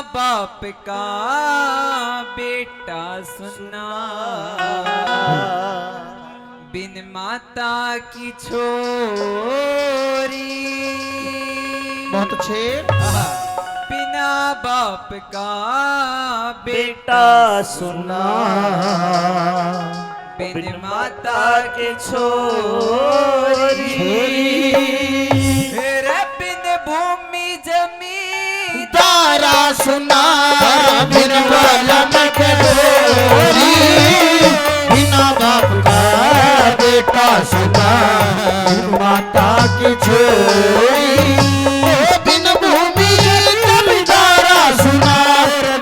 बाप का बेटा सुना, बिन माता की छोरी। बहुत अच्छे। बिना बाप का बेटा सुना, बिन माता की छोरी। रे बिन भूमि जमींदारा सुना, बिन बालम के गोरी। बिना बाप का बेटा सुना, माता की छोरी। बिन भूमि जमींदारा सुना,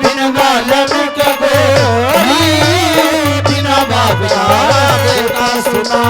बिन बालम के गोरी। बिना बाप का बेटा सुना।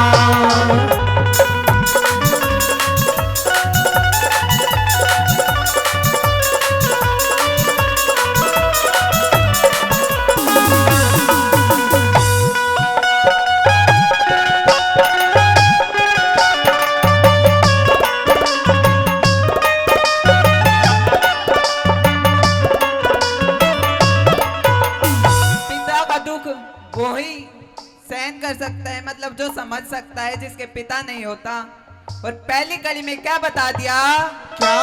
वो ही सहन कर सकता है, मतलब जो समझ सकता है, जिसके पिता नहीं होता। और पहली कड़ी में क्या बता दिया? क्या?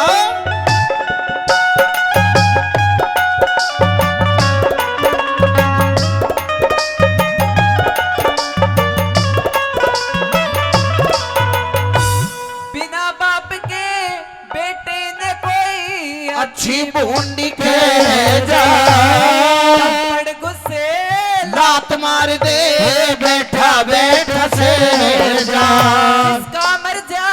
बिना बाप के बेटे ने कोई अच्छी बूंदी के जा, गुस्से लात मार दे बैठा बैठा से जा। इसका मर जा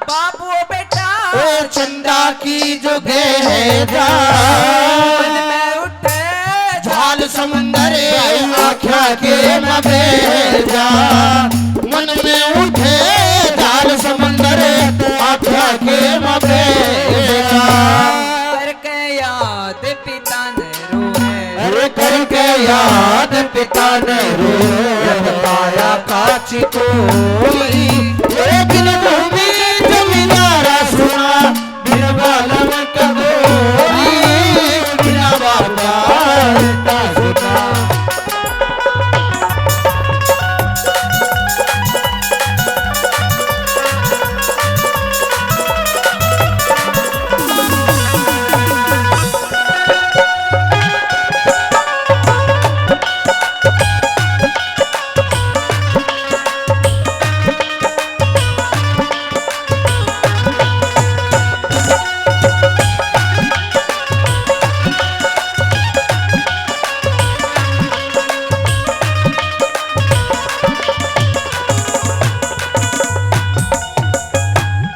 बाप वो बेटा, ओ चंदा की जो गे जा। मन में उठे झाल समुंदर आख्या के मबे जा। मन में उठे झाल समुंदर आख्या के मबे जा। करके याद पिता ने रोए, अरे करके याद पिता ने रोए। पाया काची कोई, बिन भूमि जमींदारा सुना, बिन बालम का गोरी। बिना बाबा बेटा सुना।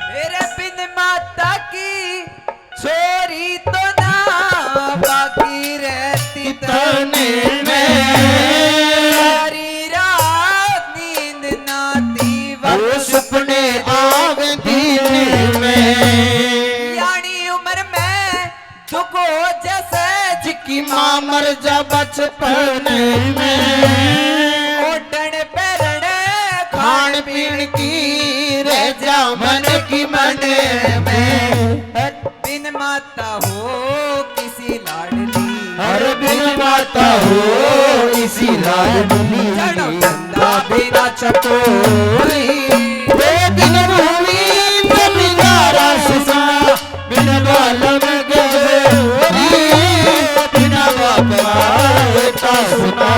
मेरे बिन माता की छोरी तो ना बाकी रहती तने में सारी रात नींद नाती वो सपने आवे दिन में। यानी उम्र में दुख हो जैसे जिकी माँ मर जा बचपन में। ओढ़न पहन खान पीन की रह जा मन की मन में। बिन माता हो किसी लाडली, हर बिन माता हो इसी लाडली। चढ़ो चंदा बिना चकोरी, बिन भूमि जमींदारा सुना, बिन बालम के गोरी। बिना बाबा बेटा सुना।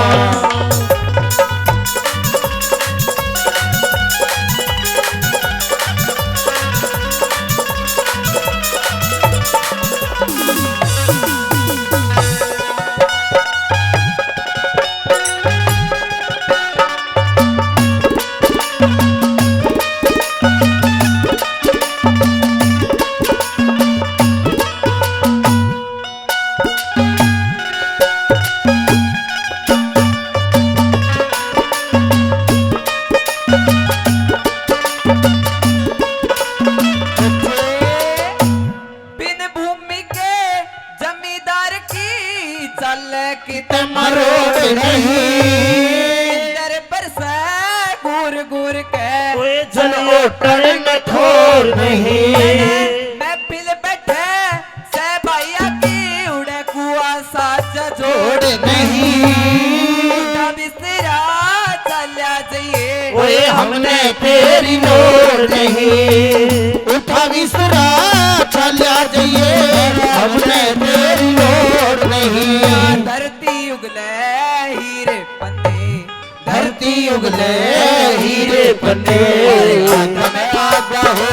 टर्न ठोर नहीं महफिल बैठे से भैया की उड़े कुआ साचा जोड़ नहीं उठा बिस्तरा चला जाइए ओए हमने तेरी लोड़ नहीं उठा बिस्तरा चला जाइए हमने तेरी लोड़ नहीं धरती उगले हीरे पन्ने धरती उगले हीरे पन्ने आंगन आगा हो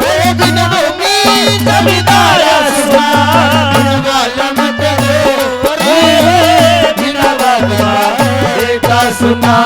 ओ दिन भूमि जमींदारा सुना बिन वालम तेरे रे बिन वालम बेटा सुना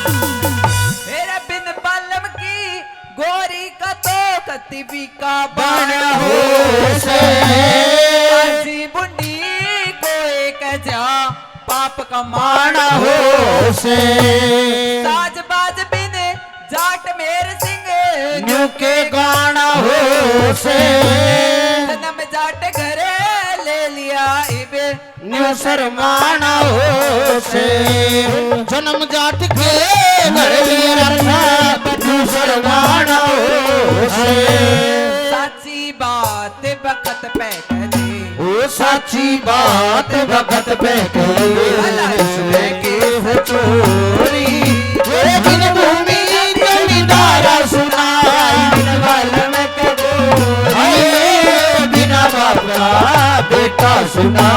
मेरा बिन बालम की गोरी का तो कतीबी का बना बाण हो से आजी बुंडी को एक जा पाप का माना माना हो से साज बाज बिन जाट मेर सिंह न्यू के गाना हो से जन्म जाट घरे ले लिया इबे न्यू शर्माना हो से जन्म जाट के घर लिए रखा न्यू शर्माना हो से साची बात बखत पे कहे ओ साची बात वक्त पे कहे के सचोरी ये बिन भूमि जमींदारा सुना बिन वालम के बिना बाप का बेटा सुना